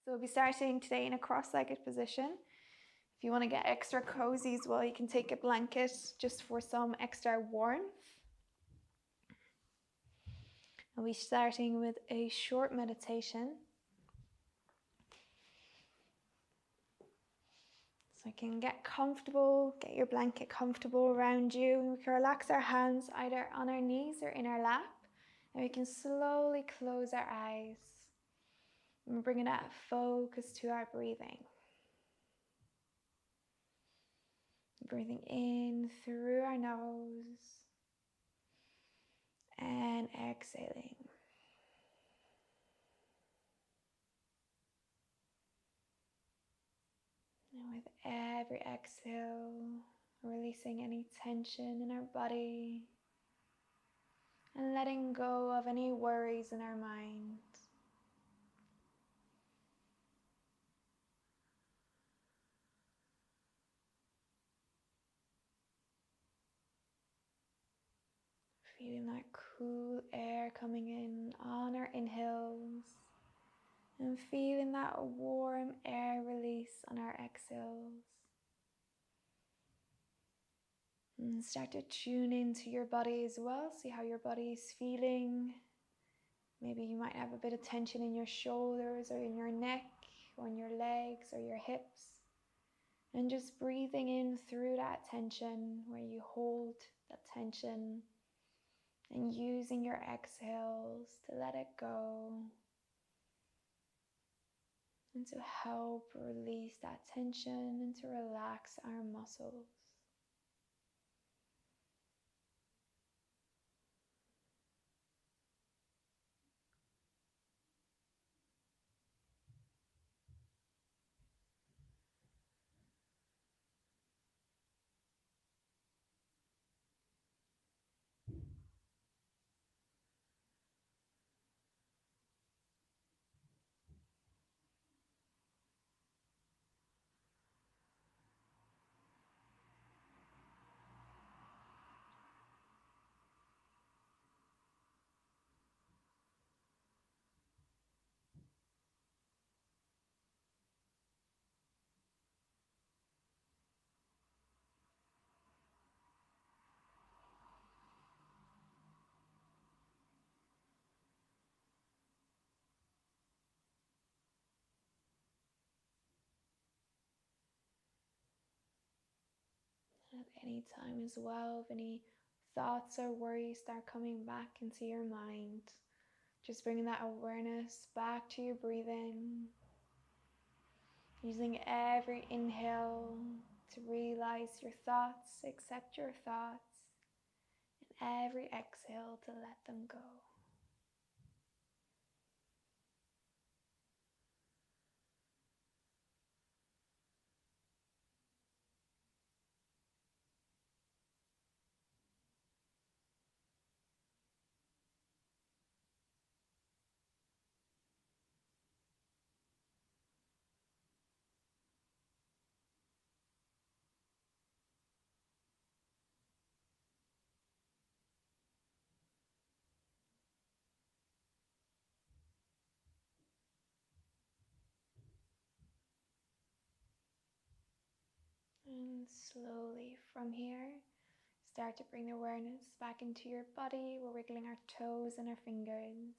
So we'll be starting today in a cross-legged position. If you want to get extra cozy as well, you can take a blanket just for some extra warmth. I'll be starting with a short meditation. So you can get comfortable, get your blanket comfortable around you. And we can relax our hands either on our knees or in our lap. And we can slowly close our eyes. And we're bringing that focus to our breathing. Breathing in through our nose and exhaling. And with every exhale, releasing any tension in our body and letting go of any worries in our mind. Feeling that cool air coming in on our inhales and feeling that warm air release on our exhales. And start to tune into your body as well. See how your body is feeling. Maybe you might have a bit of tension in your shoulders or in your neck or in your legs or your hips. And just breathing in through that tension where you hold that tension and using your exhales to let it go and to help release that tension and to relax our muscles. At any time as well, if any thoughts or worries start coming back into your mind, just bringing that awareness back to your breathing, using every inhale to realize your thoughts, accept your thoughts, and every exhale to let them go. And slowly from here, start to bring the awareness back into your body. We're wiggling our toes and our fingers.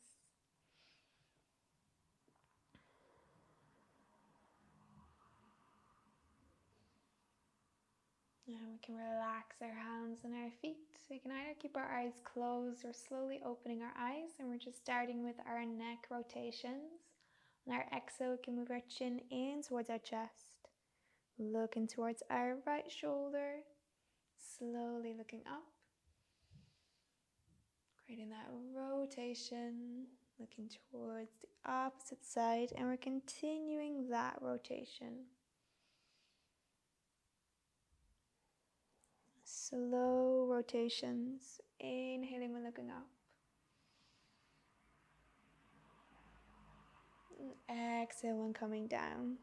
And we can relax our hands and our feet. We can either keep our eyes closed or slowly opening our eyes. And we're just starting with our neck rotations. On our exhale, we can move our chin in towards our chest. Looking towards our right shoulder. Slowly looking up. Creating that rotation. Looking towards the opposite side. And we're continuing that rotation. Slow rotations. Inhaling when looking up. And exhale when coming down.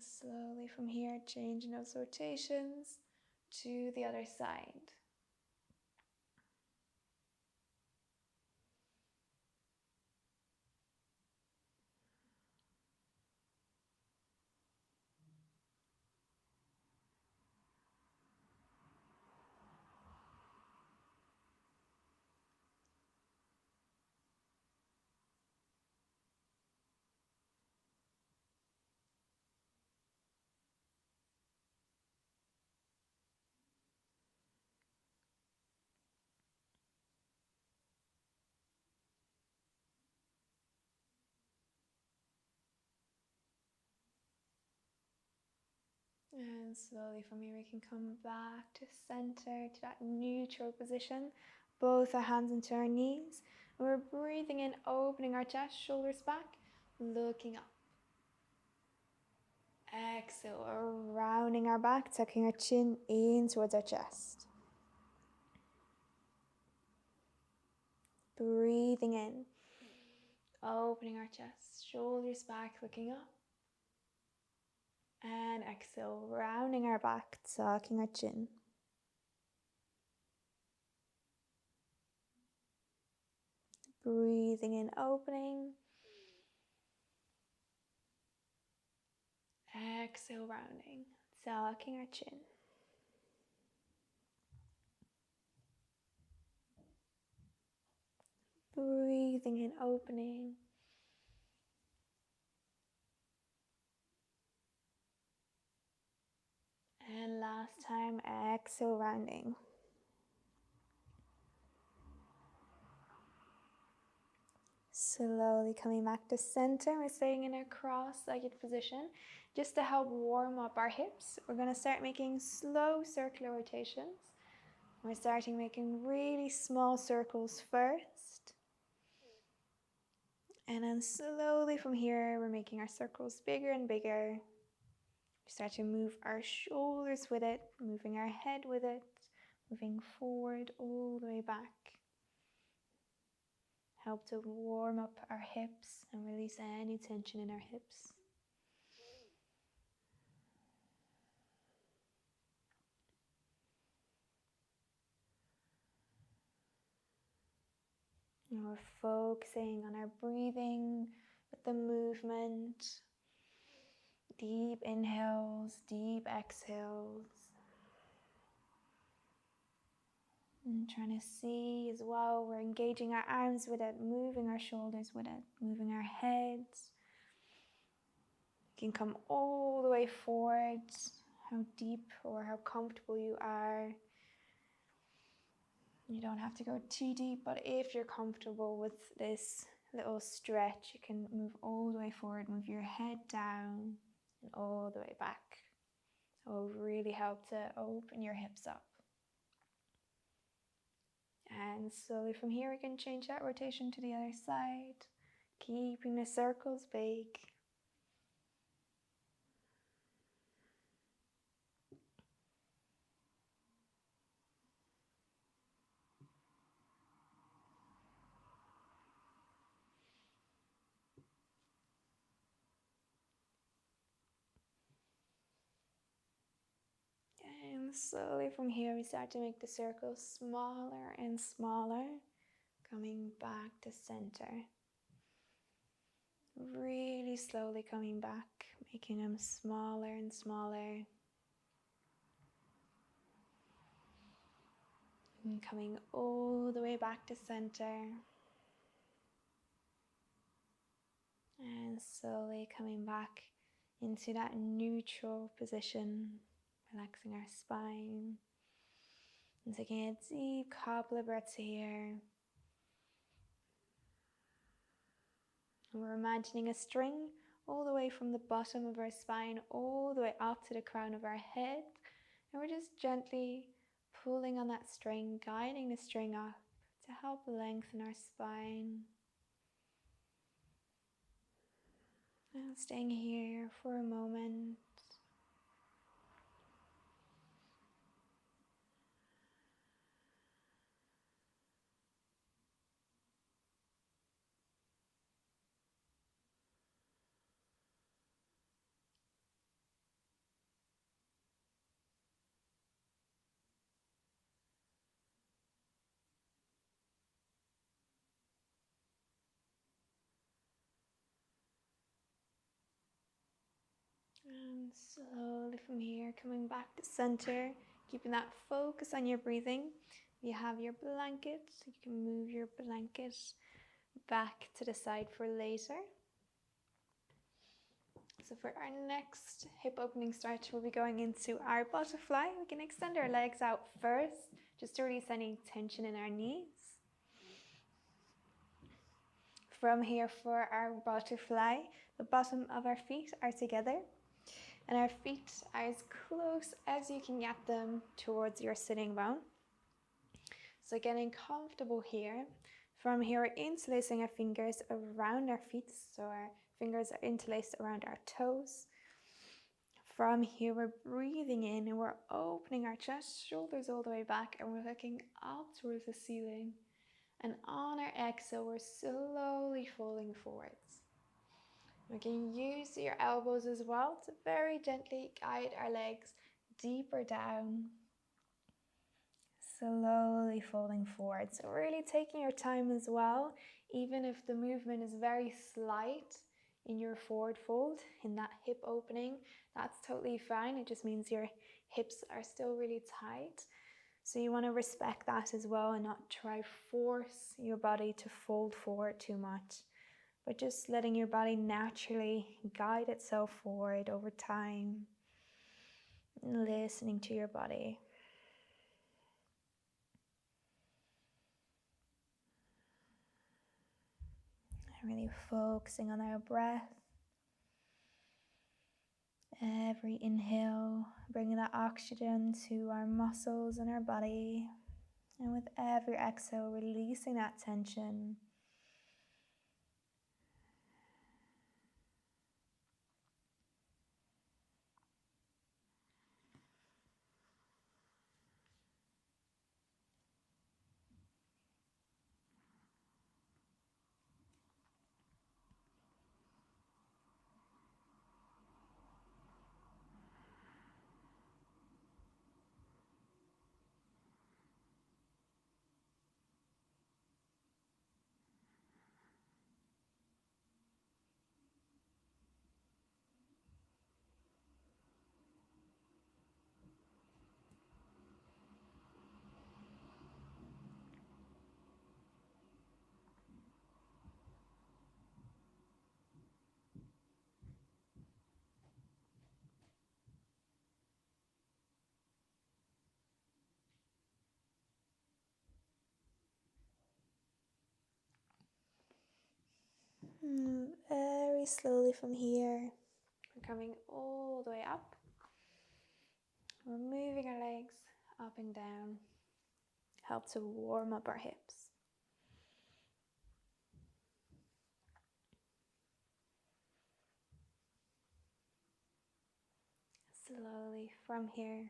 And slowly from here, changing those rotations to the other side. And slowly from here we can come back to center, to that neutral position. Both our hands into our knees. And we're breathing in, opening our chest, shoulders back, looking up. Exhale, we're rounding our back, tucking our chin in towards our chest. Breathing in, opening our chest, shoulders back, looking up. And exhale, rounding our back, tucking our chin. Breathing in, opening. Exhale, rounding, tucking our chin. Breathing in, opening. And last time, exhale, rounding. Slowly coming back to center. We're staying in a cross-legged position. Just to help warm up our hips, we're going to start making slow circular rotations. We're starting making really small circles first. And then slowly from here, we're making our circles bigger and bigger. We start to move our shoulders with it, moving our head with it, moving forward all the way back. Help to warm up our hips and release any tension in our hips. And we're focusing on our breathing with the movement. Deep inhales, deep exhales. And trying to see as well, we're engaging our arms with it, moving our shoulders with it, moving our heads. You can come all the way forward, how deep or how comfortable you are. You don't have to go too deep, but if you're comfortable with this little stretch, you can move all the way forward, move your head down and all the way back. It will really help to open your hips up. And slowly from here, we can change that rotation to the other side, keeping the circles big. And slowly from here, we start to make the circles smaller and smaller, coming back to center. Really slowly coming back, making them smaller and smaller. And coming all the way back to center. And slowly coming back into that neutral position, relaxing our spine. And taking a deep couple of breaths here. And we're imagining a string all the way from the bottom of our spine, all the way up to the crown of our head. And we're just gently pulling on that string, guiding the string up to help lengthen our spine. And staying here for a moment. And slowly from here, coming back to center, keeping that focus on your breathing. You have your blanket, you can move your blanket back to the side for later. So for our next hip opening stretch, we'll be going into our butterfly. We can extend our legs out first, just to release any tension in our knees. From here for our butterfly, the bottom of our feet are together and our feet are as close as you can get them towards your sitting bone. So getting comfortable here. From here, we're interlacing our fingers around our feet, so our fingers are interlaced around our toes. From here, we're breathing in and we're opening our chest, shoulders all the way back, and we're looking up towards the ceiling. And on our exhale, we're slowly falling forwards. We can use your elbows as well to very gently guide our legs deeper down. Slowly folding forward. So really taking your time as well, even if the movement is very slight in your forward fold, in that hip opening, that's totally fine. It just means your hips are still really tight. So you want to respect that as well and not try force your body to fold forward too much, but just letting your body naturally guide itself forward over time, listening to your body. Really focusing on our breath. Every inhale, bringing that oxygen to our muscles and our body. And with every exhale, releasing that tension. Very slowly from here, we're coming all the way up. We're moving our legs up and down, help to warm up our hips. Slowly from here,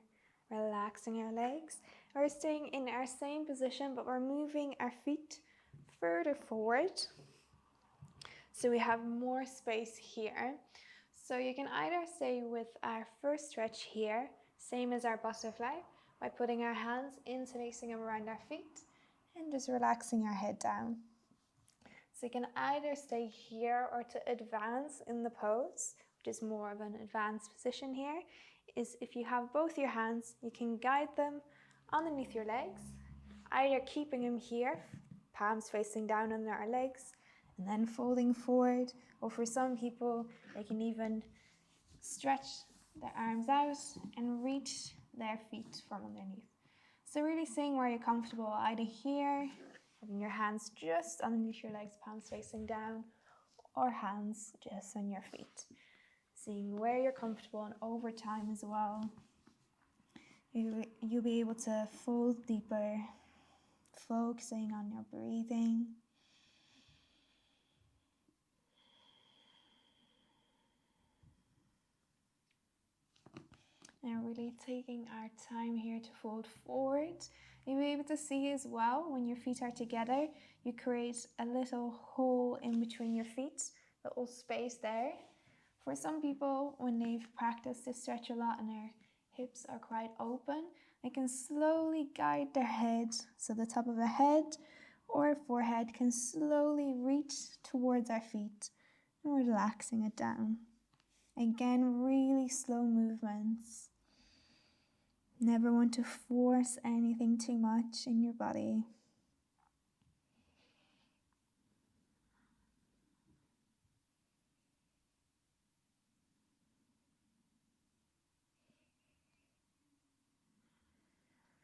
relaxing our legs. We're staying in our same position, but we're moving our feet further forward. So we have more space here. So you can either stay with our first stretch here, same as our butterfly, by putting our hands interlacing them around our feet and just relaxing our head down. So you can either stay here or to advance in the pose, which is more of an advanced position here, is if you have both your hands, you can guide them underneath your legs, either keeping them here, palms facing down under our legs, and then folding forward, or for some people, they can even stretch their arms out and reach their feet from underneath. So really seeing where you're comfortable, either here, having your hands just underneath your legs, palms facing down, or hands just on your feet. Seeing where you're comfortable, and over time as well, you'll be able to fold deeper, focusing on your breathing. And really taking our time here to fold forward. You'll be able to see as well, when your feet are together, you create a little hole in between your feet, a little space there. For some people, when they've practiced this stretch a lot and their hips are quite open, they can slowly guide their head, so the top of the head or forehead can slowly reach towards our feet and relaxing it down. Again, really slow movements. Never want to force anything too much in your body.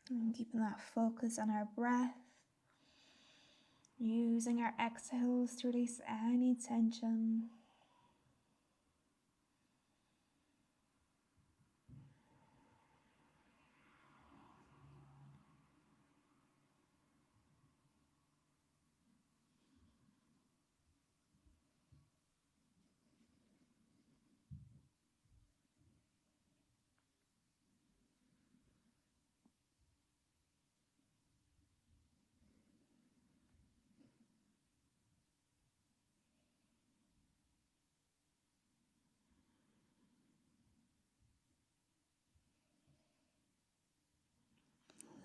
And keeping that focus on our breath. Using our exhales to release any tension.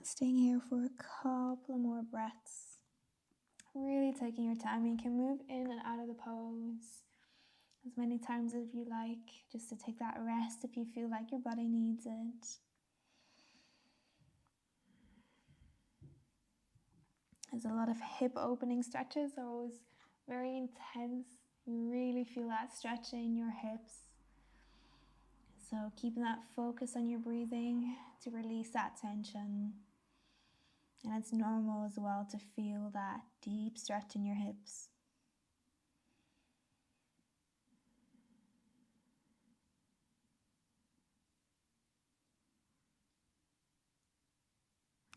Staying here for a couple more breaths. Really taking your time. You can move in and out of the pose as many times as you like, just to take that rest if you feel like your body needs it. There's a lot of hip opening stretches. They're always very intense. You really feel that stretch in your hips. So keeping that focus on your breathing to release that tension. And it's normal as well to feel that deep stretch in your hips.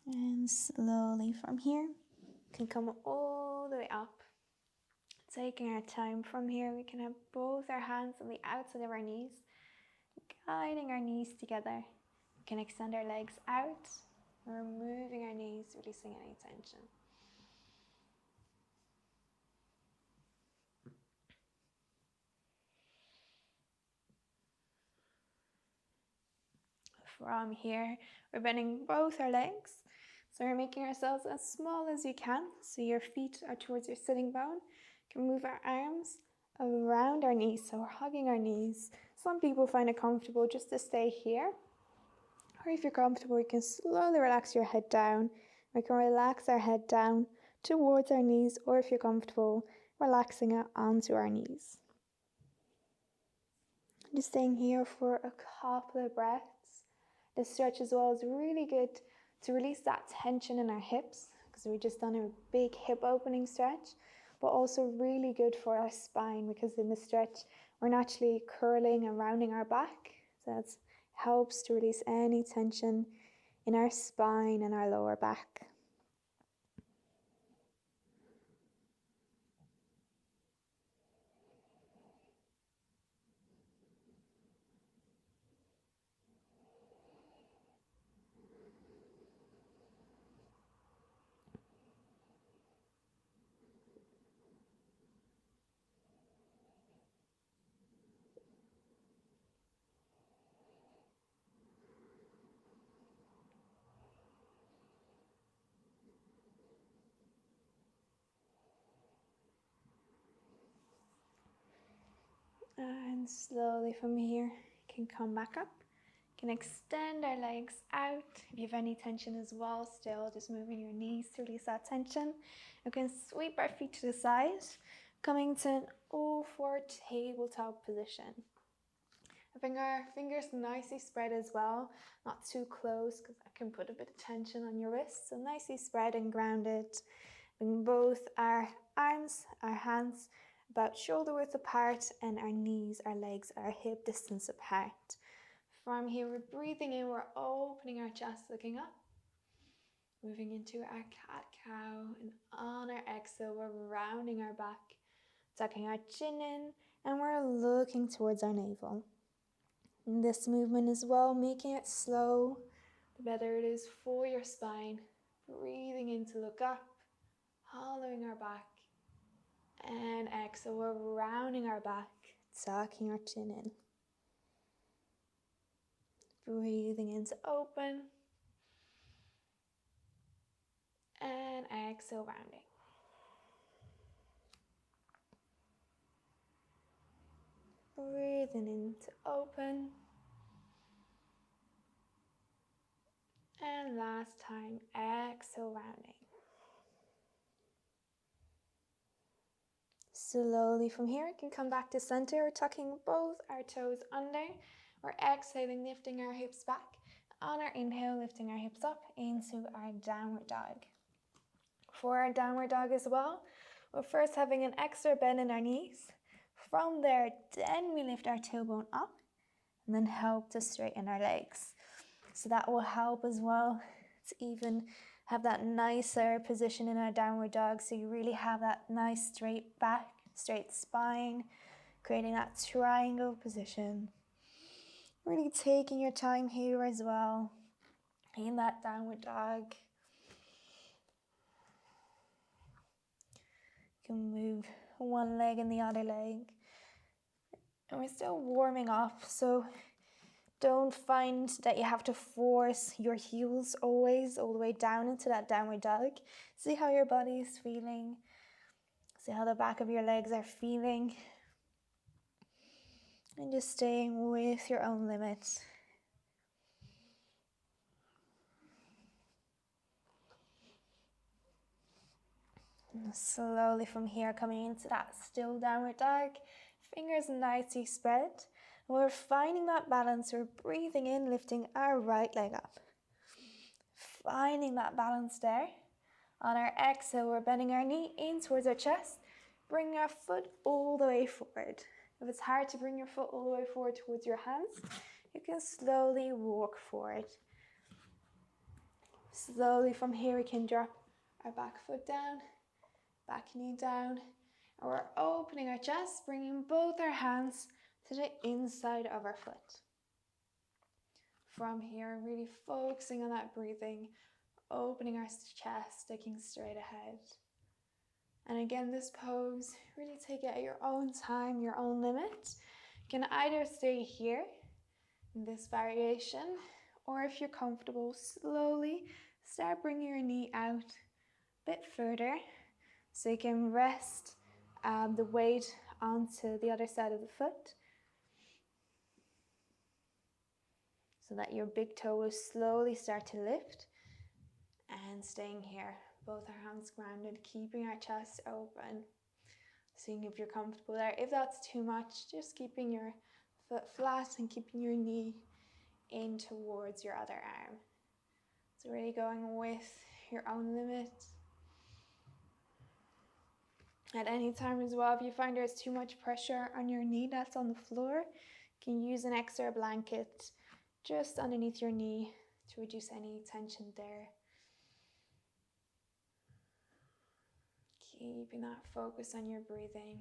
And slowly from here, you can come all the way up. Taking our time from here, we can have both our hands on the outside of our knees, guiding our knees together. We can extend our legs out, removing our knees, releasing any tension. From here, we're bending both our legs. So we're making ourselves as small as you can. So your feet are towards your sitting bone. You can move our arms around our knees. So we're hugging our knees. Some people find it comfortable just to stay here. Or if you're comfortable, you can slowly relax your head down. We can relax our head down towards our knees, or if you're comfortable, relaxing it onto our knees. Just staying here for a couple of breaths. This stretch as well is really good to release that tension in our hips, because we've just done a big hip opening stretch, but also really good for our spine, because in the stretch we're naturally curling and rounding our back. So that helps to release any tension in our spine and our lower back. And slowly from here, you can come back up. You can extend our legs out. If you have any tension as well, still just moving your knees to release that tension. You can sweep our feet to the side, coming to an O4 tabletop position. Having our fingers nicely spread as well, not too close because that can put a bit of tension on your wrists. So nicely spread and grounded. Bring both our arms, our hands about shoulder width apart, and our knees, our legs, our hip distance apart. From here, we're breathing in, we're opening our chest, looking up. Moving into our cat-cow, and on our exhale, we're rounding our back, tucking our chin in, and we're looking towards our navel. In this movement as well, making it slow, the better it is for your spine. Breathing in to look up, hollowing our back, and exhale, we're rounding our back, tucking our chin in. Breathing in to open, and exhale, rounding. Breathing in to open. And last time, exhale, rounding. Slowly from here, we can come back to center, tucking both our toes under. We're exhaling, lifting our hips back. On our inhale, lifting our hips up into our downward dog. For our downward dog as well, we're first having an extra bend in our knees. From there, then we lift our tailbone up and then help to straighten our legs. So that will help as well to even have that nicer position in our downward dog. So you really have that nice straight back, straight spine, creating that triangle position. Really taking your time here as well in that downward dog. You can move one leg and the other leg. And we're still warming up, so don't find that you have to force your heels always all the way down into that downward dog. See how your body is feeling. See how the back of your legs are feeling. And just staying with your own limits. And slowly from here, coming into that still downward dog. Fingers nicely spread. And we're finding that balance. We're breathing in, lifting our right leg up. Finding that balance there. On our exhale, we're bending our knee in towards our chest. Bring our foot all the way forward. If it's hard to bring your foot all the way forward towards your hands, you can slowly walk forward. Slowly from here, we can drop our back foot down, back knee down. And we're opening our chest, bringing both our hands to the inside of our foot. From here, really focusing on that breathing, opening our chest, sticking straight ahead. And again, this pose, really take it at your own time, your own limit. You can either stay here in this variation, or if you're comfortable, slowly start bringing your knee out a bit further so you can rest the weight onto the other side of the foot, so that your big toe will slowly start to lift. And staying here, both our hands grounded, keeping our chest open, seeing if you're comfortable there. If that's too much, just keeping your foot flat and keeping your knee in towards your other arm. So really going with your own limit. At any time as well, if you find there's too much pressure on your knee that's on the floor, you can use an extra blanket just underneath your knee to reduce any tension there. Keeping that focus on your breathing.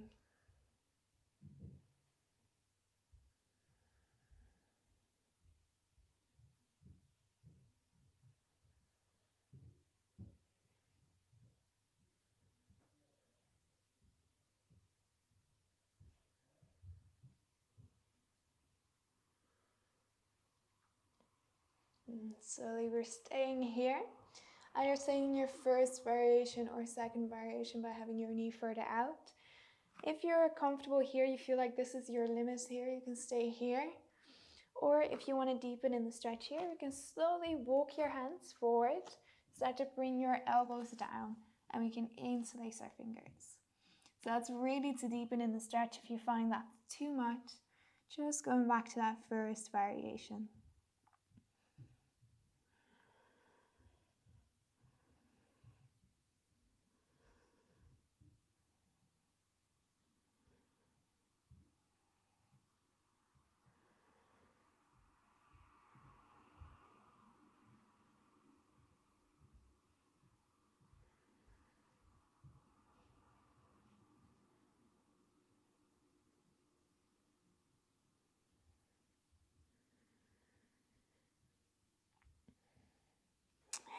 And slowly we're staying here. Either staying in your first variation or second variation by having your knee further out. If you're comfortable here, you feel like this is your limit here, you can stay here. Or if you want to deepen in the stretch here, you can slowly walk your hands forward, start to bring your elbows down, and we can interlace our fingers. So that's really to deepen in the stretch. If you find that too much, just going back to that first variation.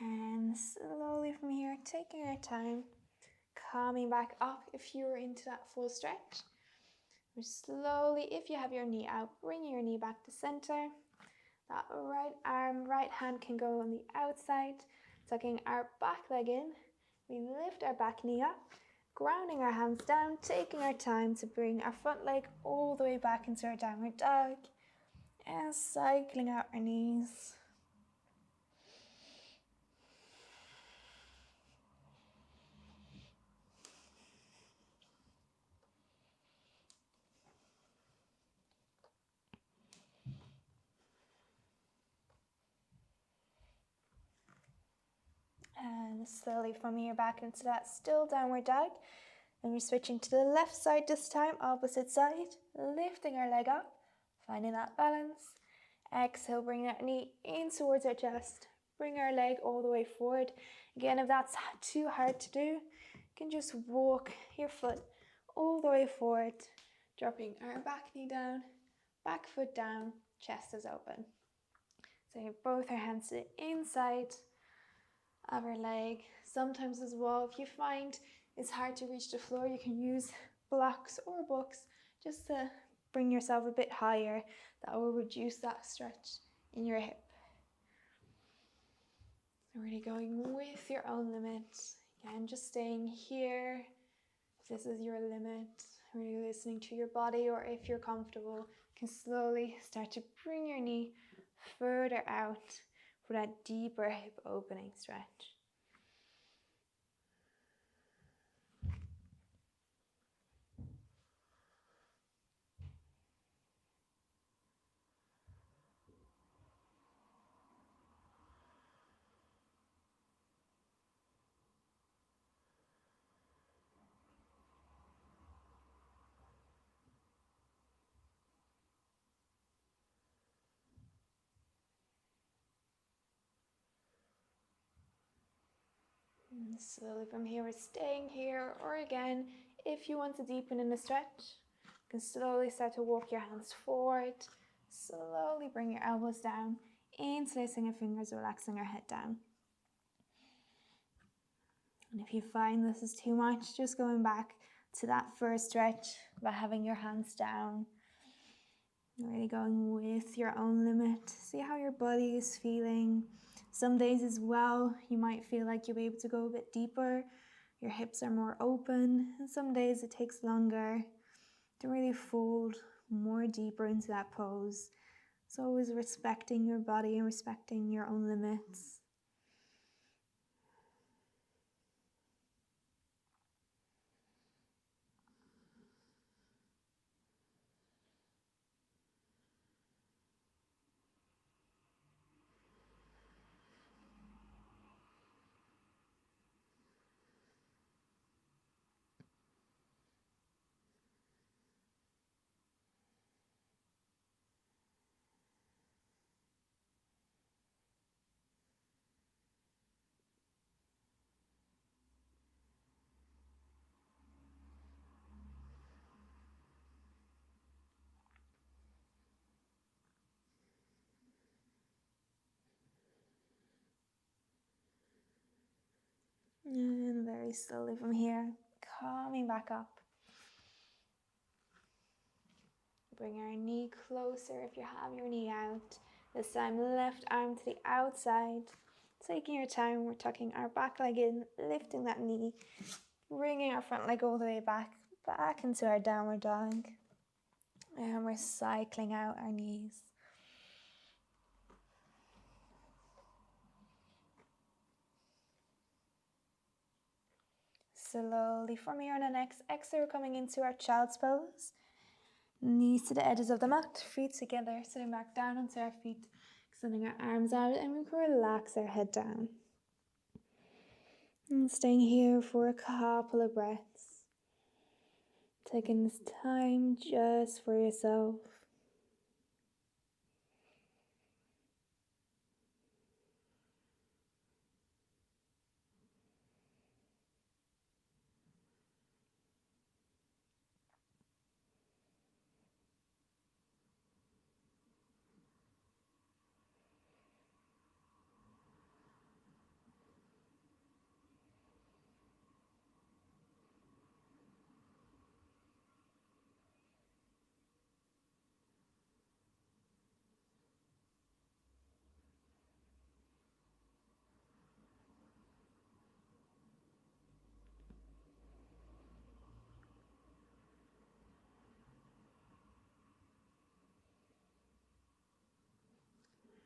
And slowly from here, taking our time, coming back up if you were into that full stretch. Slowly, if you have your knee out, bring your knee back to center. That right arm, right hand can go on the outside, tucking our back leg in. We lift our back knee up, Grounding our hands down, taking our time to bring our front leg all the way back into our downward dog and cycling out our knees. And slowly from here back into that still downward dog. And we're switching to the left side this time, opposite side. Lifting our leg up, finding that balance. Exhale, bring that knee in towards our chest. Bring our leg all the way forward. Again, if that's too hard to do, you can just walk your foot all the way forward, dropping our back knee down, back foot down, chest is open. So both our hands to the inside of our leg. Sometimes as well, if you find it's hard to reach the floor, you can use blocks or books just to bring yourself a bit higher. That will reduce that stretch in your hip. So really going with your own limits. Again, just staying here. If this is your limit, really listening to your body, or if you're comfortable, you can slowly start to bring your knee further out for that deeper hip opening stretch. And slowly from here, we're staying here, or again, if you want to deepen in the stretch, you can slowly start to walk your hands forward. Slowly bring your elbows down, interlacing your fingers, relaxing your head down. And if you find this is too much, just going back to that first stretch by having your hands down. Really going with your own limit. See how your body is feeling. Some days as well, you might feel like you'll be able to go a bit deeper. Your hips are more open. And some days it takes longer to really fold more deeper into that pose. So always respecting your body and respecting your own limits. And very slowly from here, coming back up. Bring our knee closer if you have your knee out. This time, left arm to the outside. Taking your time, we're tucking our back leg in, lifting that knee, bringing our front leg all the way back into our downward dog. And we're cycling out our knees. Slowly from here on the next exhale, coming into our child's pose. Knees to the edges of the mat, feet together, sitting back down onto our feet, extending our arms out, and we can relax our head down. And staying here for a couple of breaths. Taking this time just for yourself.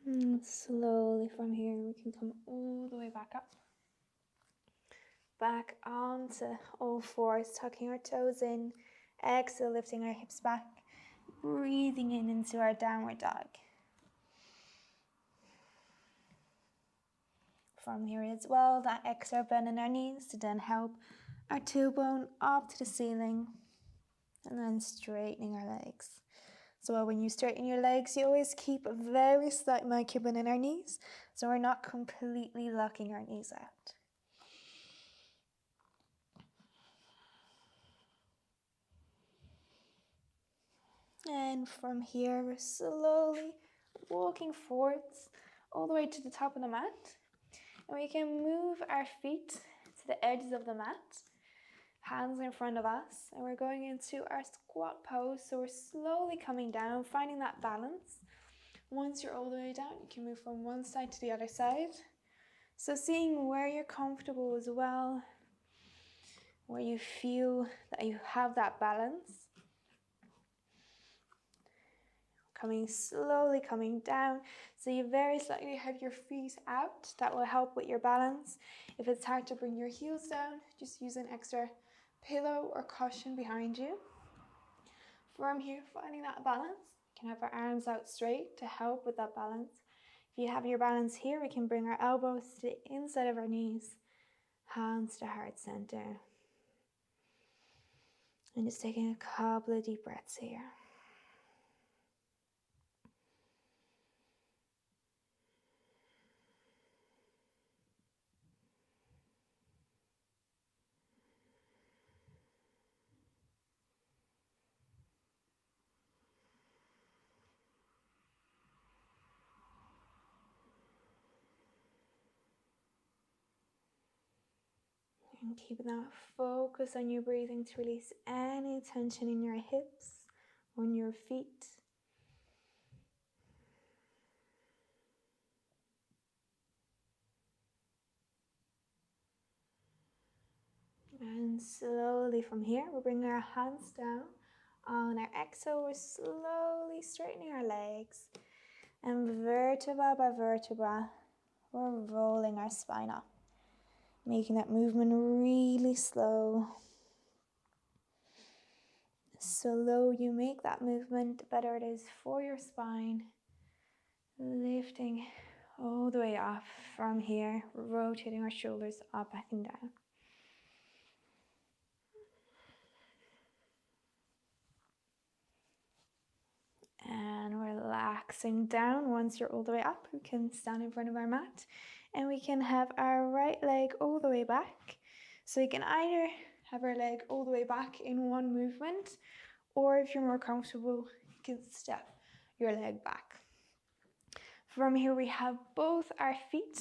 And slowly from here, we can come all the way back up. Back onto all fours, tucking our toes in. Exhale, lifting our hips back. Breathing in into our downward dog. From here as well, that extra bend in our knees to then help our tailbone up to the ceiling. And then straightening our legs. So when you straighten your legs, you always keep a very slight micro bend in our knees, so we're not completely locking our knees out. And from here, we're slowly walking forwards all the way to the top of the mat. And we can move our feet to the edges of the mat, hands in front of us, and we're going into our squat pose. So we're slowly coming down, finding that balance. Once you're all the way down, you can move from one side to the other side. So seeing where you're comfortable as well, where you feel that you have that balance. Slowly coming down. So you very slightly have your feet out. That will help with your balance. If it's hard to bring your heels down, just use an extra pillow or cushion behind you. From here, finding that balance. You can have our arms out straight to help with that balance. If you have your balance here, we can bring our elbows to the inside of our knees, hands to heart center. And just taking a couple of deep breaths here. And keep that focus on your breathing to release any tension in your hips, on your feet. And slowly from here, we'll bring our hands down. On our exhale, we're slowly straightening our legs. And vertebra by vertebra, we're rolling our spine up. Making that movement really slow. The slower you make that movement, the better it is for your spine. Lifting all the way up from here, rotating our shoulders up, back and down. And relaxing down. Once you're all the way up, we can stand in front of our mat and we can have our right leg all the way back. So you can either have our leg all the way back in one movement, or if you're more comfortable, you can step your leg back. From here, we have both our feet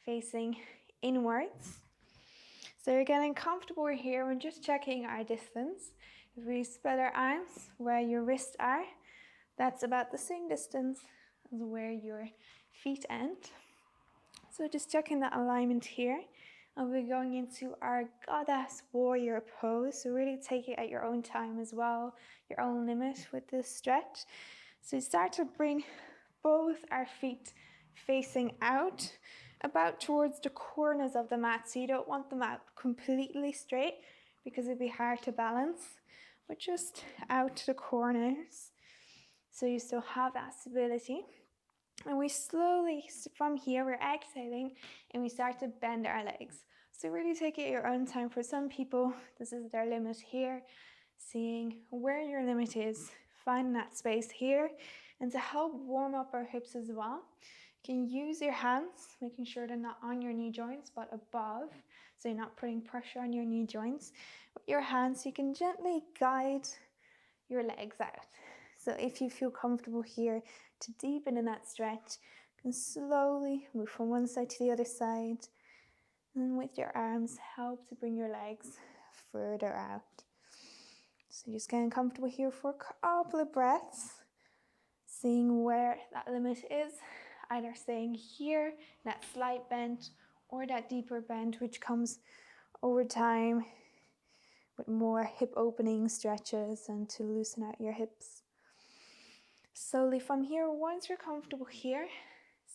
facing inwards. So you're getting comfortable here and just checking our distance. If we spread our arms where your wrists are, that's about the same distance as where your feet end. So just checking that alignment here. And we're going into our Goddess Warrior pose. So really take it at your own time as well, your own limit with this stretch. So start to bring both our feet facing out, about towards the corners of the mat. So you don't want the mat completely straight because it'd be hard to balance, but just out to the corners. So you still have that stability. And we slowly, from here, we're exhaling and we start to bend our legs. So really take it at your own time. For some people, this is their limit here. Seeing where your limit is, finding that space here. And to help warm up our hips as well, you can use your hands, making sure they're not on your knee joints, but above. So you're not putting pressure on your knee joints. With your hands, you can gently guide your legs out. So if you feel comfortable here to deepen in that stretch, you can slowly move from one side to the other side. And with your arms, help to bring your legs further out. So just getting comfortable here for a couple of breaths. Seeing where that limit is, either staying here, that slight bend, or that deeper bend, which comes over time with more hip opening stretches and to loosen out your hips. Slowly from here, once you're comfortable here,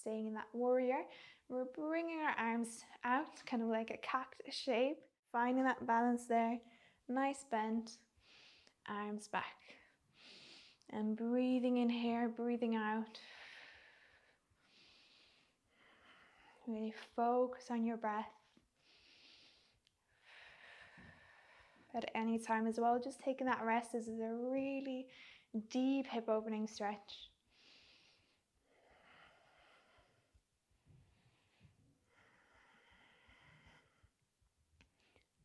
staying in that warrior. We're bringing our arms out, kind of like a cactus shape, finding that balance there. Nice bend, arms back. And breathing in here, breathing out. Really focus on your breath. At any time as well, just taking that rest. This is a really deep hip opening stretch.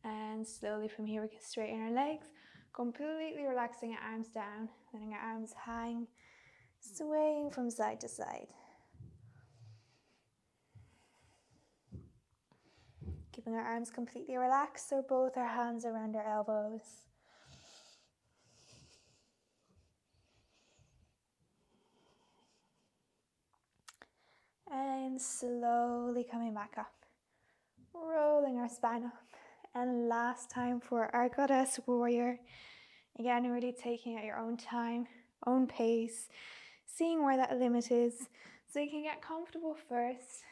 And slowly from here we can straighten our legs, completely relaxing our arms down, letting our arms hang, swaying from side to side. Keeping our arms completely relaxed, so both our hands around our elbows. And slowly coming back up, rolling our spine up. And last time for our goddess warrior. Again, really taking at your own time, own pace, seeing where that limit is, so you can get comfortable first.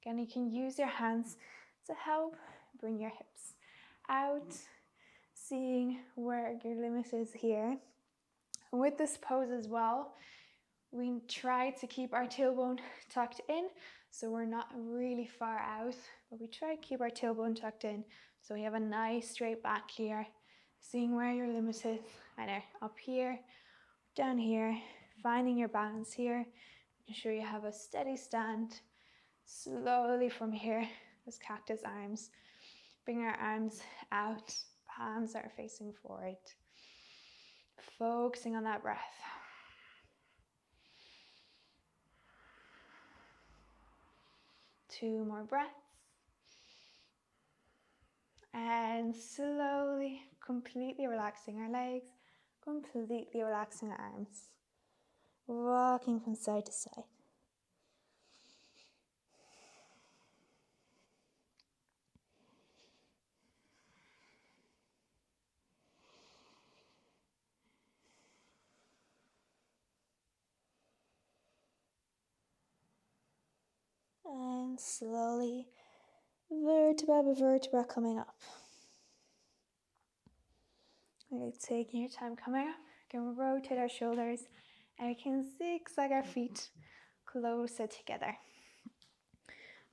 Again, you can use your hands to help bring your hips out, seeing where your limit is here. And with this pose as well, we try to keep our tailbone tucked in, so we're not really far out, but we try to keep our tailbone tucked in, so we have a nice straight back here, seeing where your limit is, either up here, down here, finding your balance here, making sure you have a steady stand. Slowly from here, those cactus arms, bring our arms out, palms are facing forward, focusing on that breath. Two more breaths. And slowly, completely relaxing our legs, completely relaxing our arms, rocking from side to side. And slowly, vertebra by vertebra coming up. Really taking your time coming up. We can rotate our shoulders and we can zigzag our feet closer together.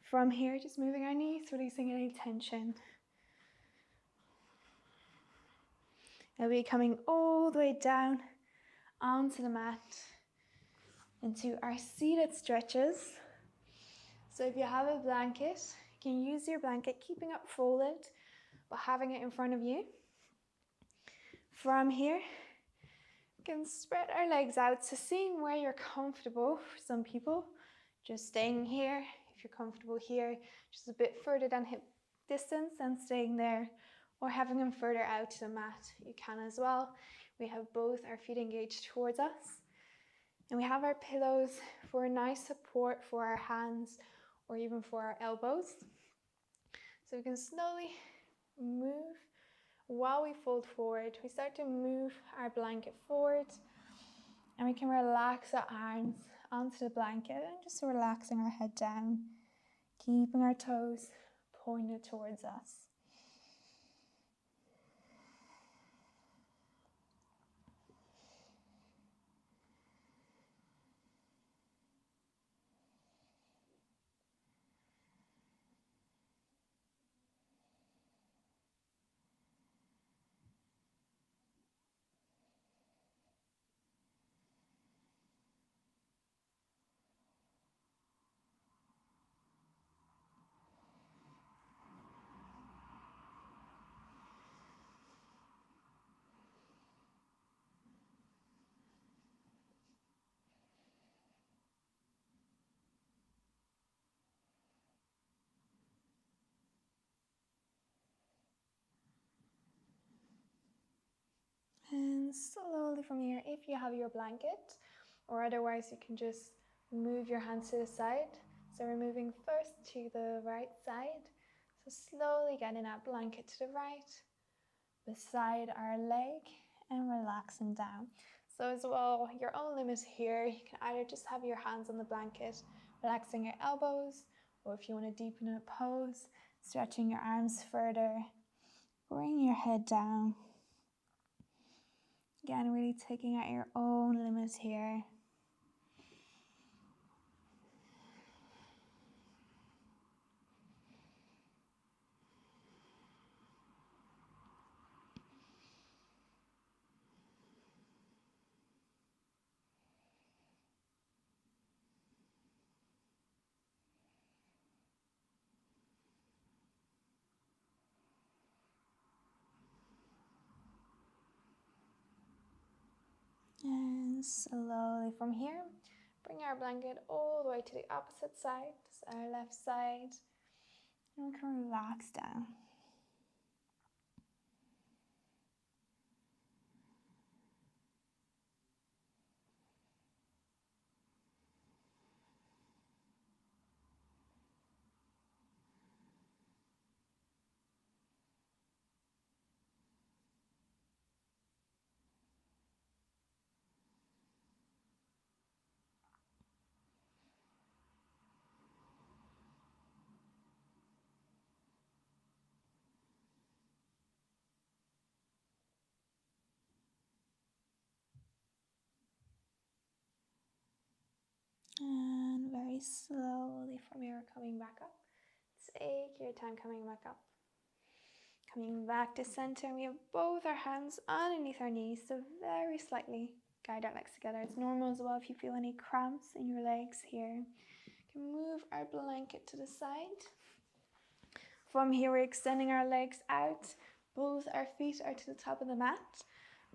From here, just moving our knees, releasing any tension. And we're coming all the way down onto the mat into our seated stretches. So if you have a blanket, you can use your blanket, keeping it folded, but having it in front of you. From here, you can spread our legs out, so seeing where you're comfortable. For some people, just staying here. If you're comfortable here, just a bit further than hip distance and staying there, or having them further out to the mat, you can as well. We have both our feet engaged towards us, and we have our pillows for a nice support for our hands or even for our elbows. So we can slowly move while we fold forward. We start to move our blanket forward, and we can relax our arms onto the blanket and just relaxing our head down, keeping our toes pointed towards us. And slowly from here, if you have your blanket, or otherwise you can just move your hands to the side. So we're moving first to the right side. So slowly getting that blanket to the right, beside our leg, and relaxing down. So as well, your own limit here, you can either just have your hands on the blanket, relaxing your elbows, or if you want to deepen a pose, stretching your arms further. Bring your head down. Again, really taking out your own limits here. And slowly from here, bring our blanket all the way to the opposite side, so our left side, and we can relax down. And very slowly from here, coming back up. Take your time coming back up. Coming back to center, we have both our hands underneath our knees, so very slightly guide our legs together. It's normal as well if you feel any cramps in your legs here. You can move our blanket to the side. From here, we're extending our legs out. Both our feet are to the top of the mat.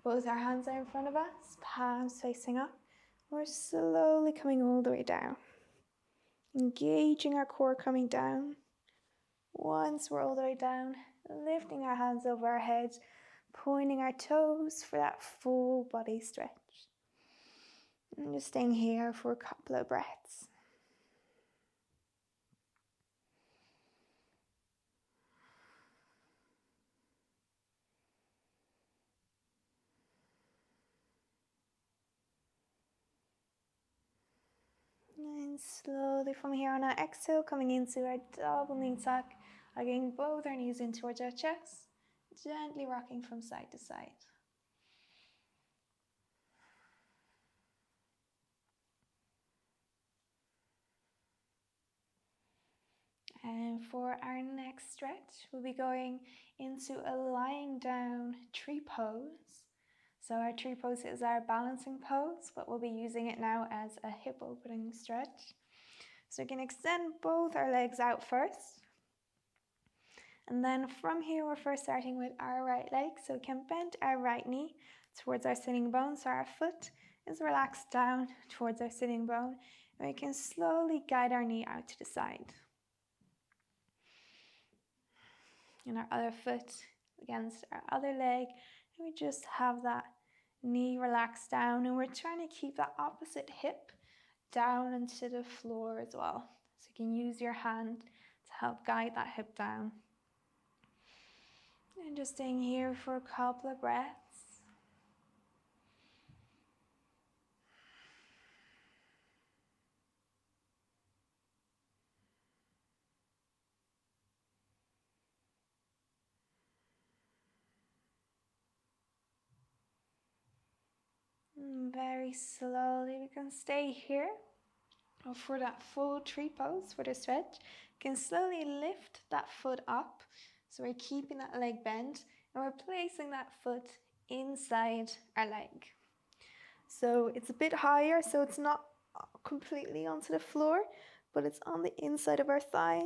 Both our hands are in front of us, palms facing up. We're slowly coming all the way down. Engaging our core coming down. Once we're all the way down, lifting our hands over our head, pointing our toes for that full body stretch. And just staying here for a couple of breaths. And slowly from here on our exhale, coming into our double knee tuck, hugging both our knees in towards our chest, gently rocking from side to side. And for our next stretch, we'll be going into a lying down tree pose. So our tree pose is our balancing pose, but we'll be using it now as a hip opening stretch. So we can extend both our legs out first. And then from here, we're first starting with our right leg. So we can bend our right knee towards our sitting bone. So our foot is relaxed down towards our sitting bone. And we can slowly guide our knee out to the side. And our other foot against our other leg. And we just have that knee relaxed down. And we're trying to keep that opposite hip down into the floor as well. So you can use your hand to help guide that hip down. And just staying here for a couple of breaths. And very slowly we can stay here for that full tree pose for the stretch. You can slowly lift that foot up. So we're keeping that leg bent and we're placing that foot inside our leg. So it's a bit higher, so it's not completely onto the floor, but it's on the inside of our thigh.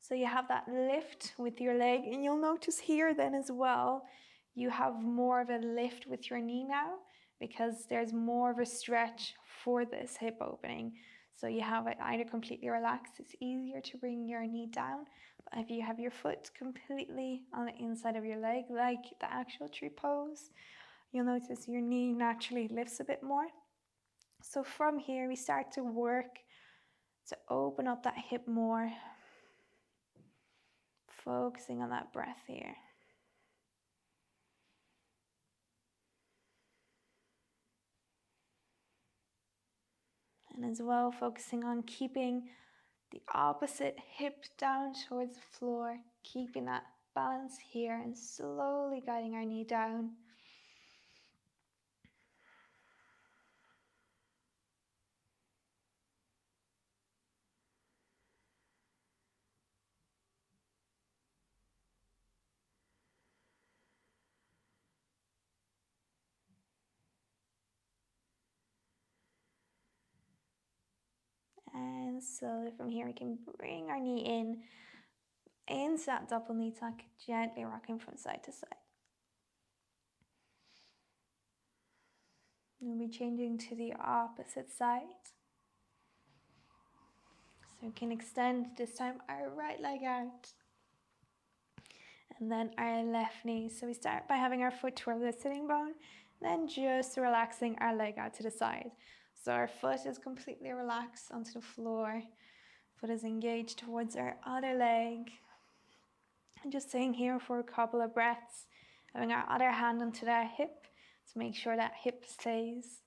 So you have that lift with your leg, and you'll notice here then as well, you have more of a lift with your knee now because there's more of a stretch for this hip opening. So you have it either completely relaxed, it's easier to bring your knee down. But if you have your foot completely on the inside of your leg, like the actual tree pose, you'll notice your knee naturally lifts a bit more. So from here, we start to work to open up that hip more, focusing on that breath here. And as well, focusing on keeping the opposite hip down towards the floor, keeping that balance here and slowly guiding our knee down. And slowly from here, we can bring our knee in into that double knee tuck, gently rocking from side to side. We'll be changing to the opposite side. So we can extend this time our right leg out. And then our left knee. So we start by having our foot toward the sitting bone, then just relaxing our leg out to the side. So our foot is completely relaxed onto the floor. Foot is engaged towards our other leg. And just staying here for a couple of breaths, having our other hand onto that hip to make sure that hip stays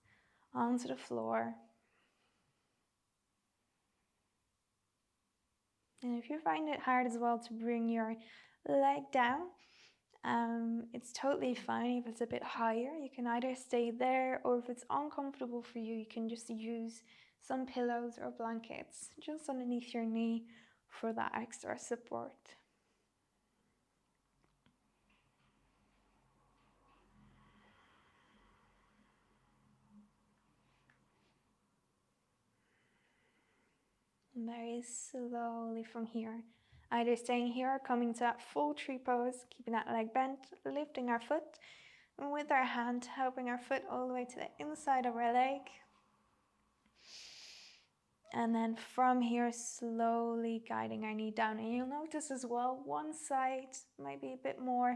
onto the floor. And if you find it hard as well to bring your leg down, it's totally fine if it's a bit higher. You can either stay there, or if it's uncomfortable for you, you can just use some pillows or blankets just underneath your knee for that extra support. And very slowly from here, either staying here or coming to that full tree pose, keeping that leg bent, lifting our foot, and with our hand helping our foot all the way to the inside of our leg. And then from here, slowly guiding our knee down. And you'll notice as well, one side might be a bit more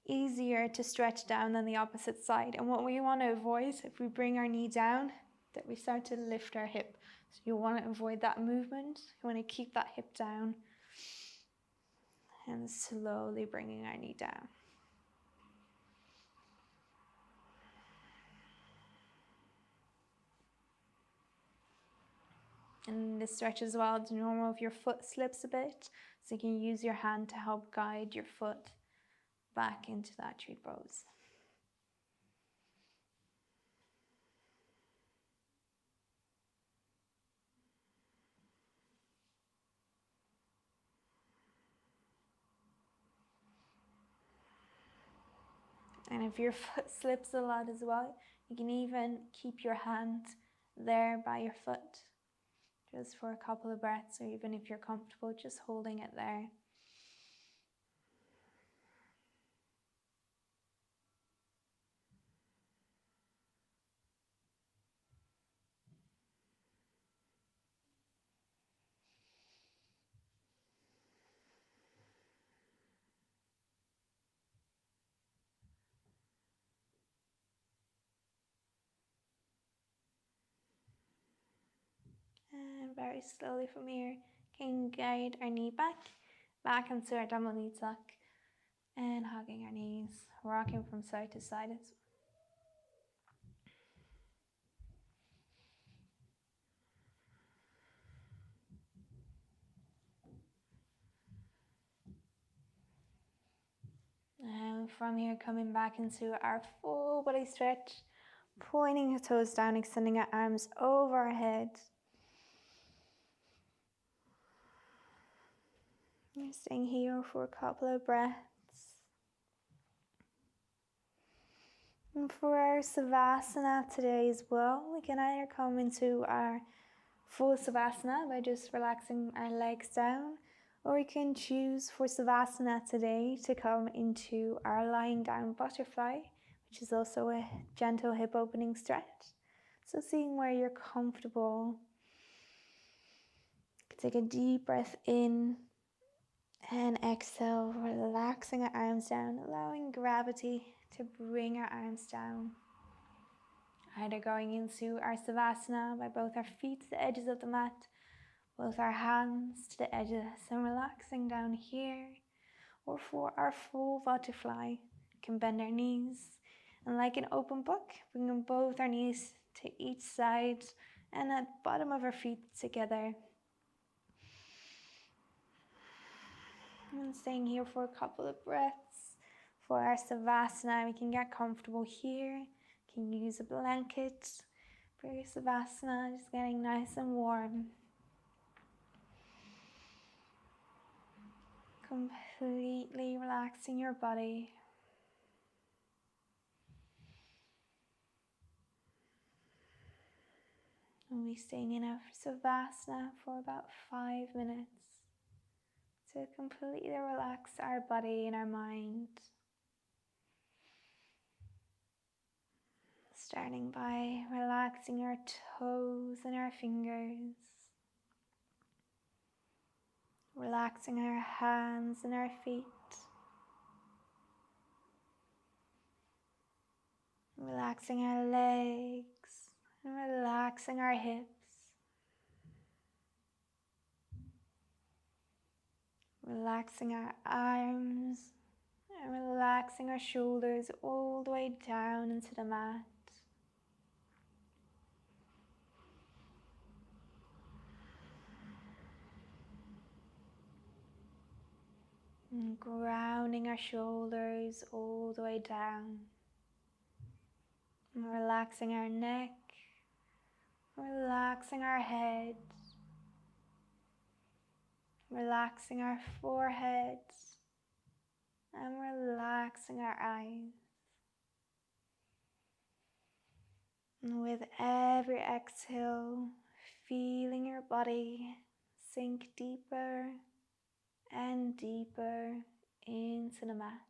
easier to stretch down than the opposite side. And what we want to avoid, if we bring our knee down, that we start to lift our hip. So you want to avoid that movement. You want to keep that hip down. And slowly bringing our knee down. And this stretch as well, it's normal if your foot slips a bit, so you can use your hand to help guide your foot back into that tree pose. And if your foot slips a lot as well, you can even keep your hand there by your foot just for a couple of breaths, or even if you're comfortable just holding it there. And very slowly from here, can guide our knee back into our double knee tuck, and hugging our knees, rocking from side to side as well. And from here, coming back into our full body stretch, pointing your toes down, extending our arms over our head. We're staying here for a couple of breaths. And for our Savasana today as well, we can either come into our full Savasana by just relaxing our legs down, or we can choose for Savasana today to come into our lying down butterfly, which is also a gentle hip opening stretch. So seeing where you're comfortable. Take a deep breath in and exhale, relaxing our arms down, allowing gravity to bring our arms down. Either going into our Savasana by both our feet to the edges of the mat, both our hands to the edges, and relaxing down here. Or for our full butterfly, we can bend our knees, and like an open book, bringing both our knees to each side and at the bottom of our feet together. And staying here for a couple of breaths. For our Savasana, we can get comfortable here. You can use a blanket for your Savasana, just getting nice and warm. Completely relaxing your body. We'll be staying in our Savasana for about 5 minutes to completely relax our body and our mind. Starting by relaxing our toes and our fingers. Relaxing our hands and our feet. Relaxing our legs and relaxing our hips. Relaxing our arms and relaxing our shoulders all the way down into the mat. And grounding our shoulders all the way down. And relaxing our neck, relaxing our head, relaxing our forehead, and relaxing our eyes. And with every exhale, feeling your body sink deeper and deeper into the mat.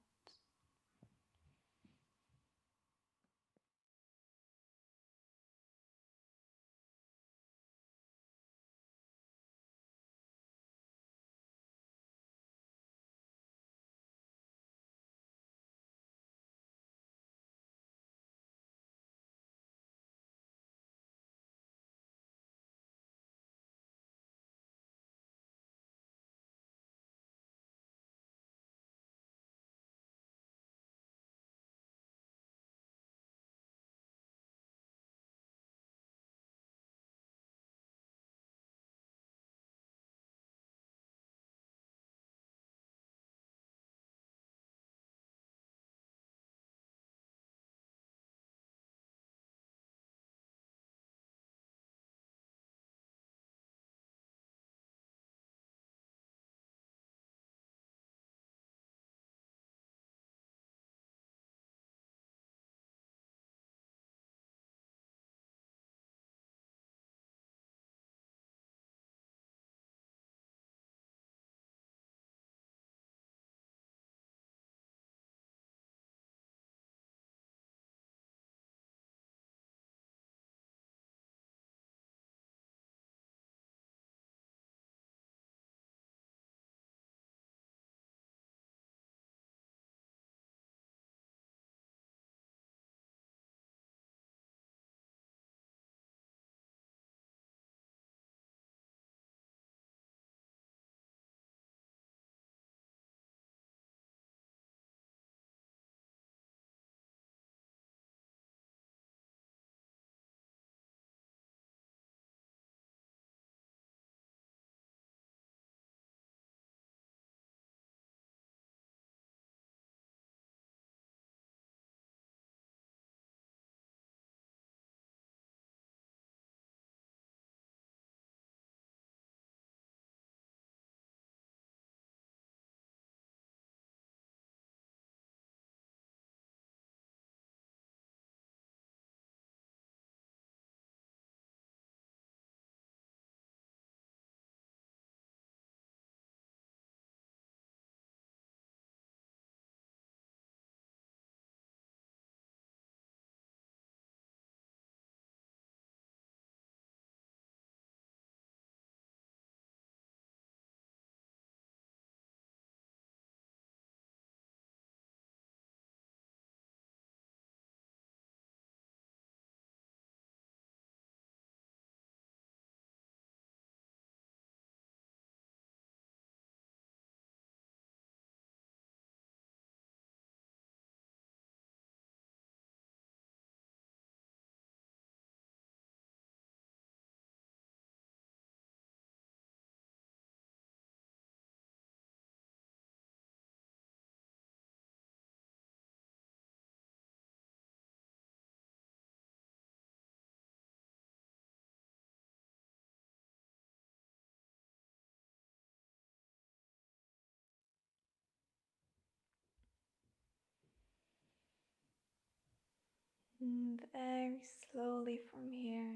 And very slowly from here,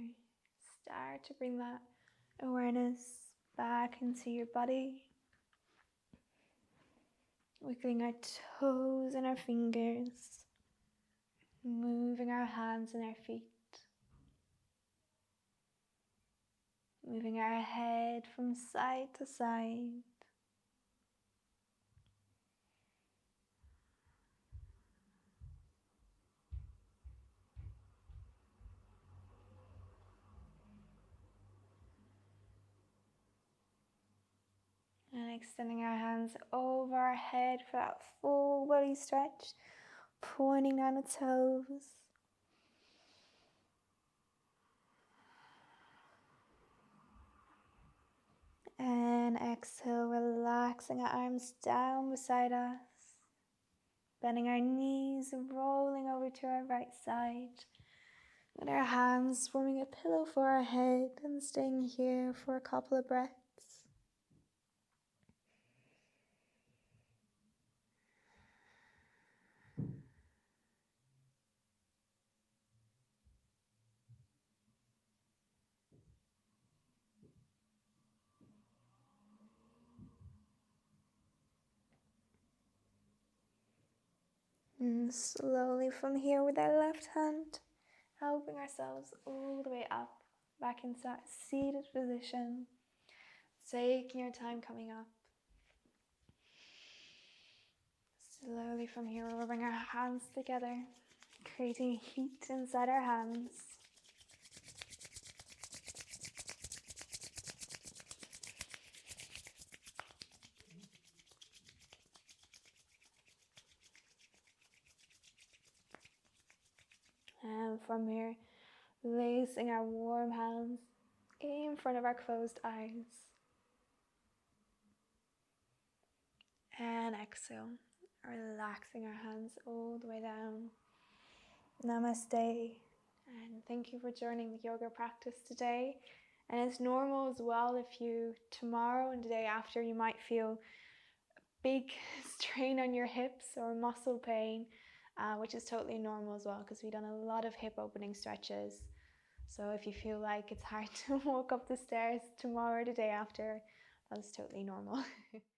start to bring that awareness back into your body. Wiggling our toes and our fingers, moving our hands and our feet, moving our head from side to side. And extending our hands over our head for that full body stretch, pointing down the toes. And exhale, relaxing our arms down beside us, bending our knees and rolling over to our right side. With our hands forming a pillow for our head and staying here for a couple of breaths. And slowly from here with our left hand, helping ourselves all the way up, back into that seated position. Taking your time coming up. Slowly from here, we'll bring our hands together, creating heat inside our hands. And from here, placing our warm hands in front of our closed eyes. And exhale, relaxing our hands all the way down. Namaste. And thank you for joining the yoga practice today. And it's normal as well if you, tomorrow and the day after, you might feel a big strain on your hips or muscle pain, which is totally normal as well because we've done a lot of hip opening stretches. So if you feel like it's hard to walk up the stairs tomorrow or the day after, that's totally normal.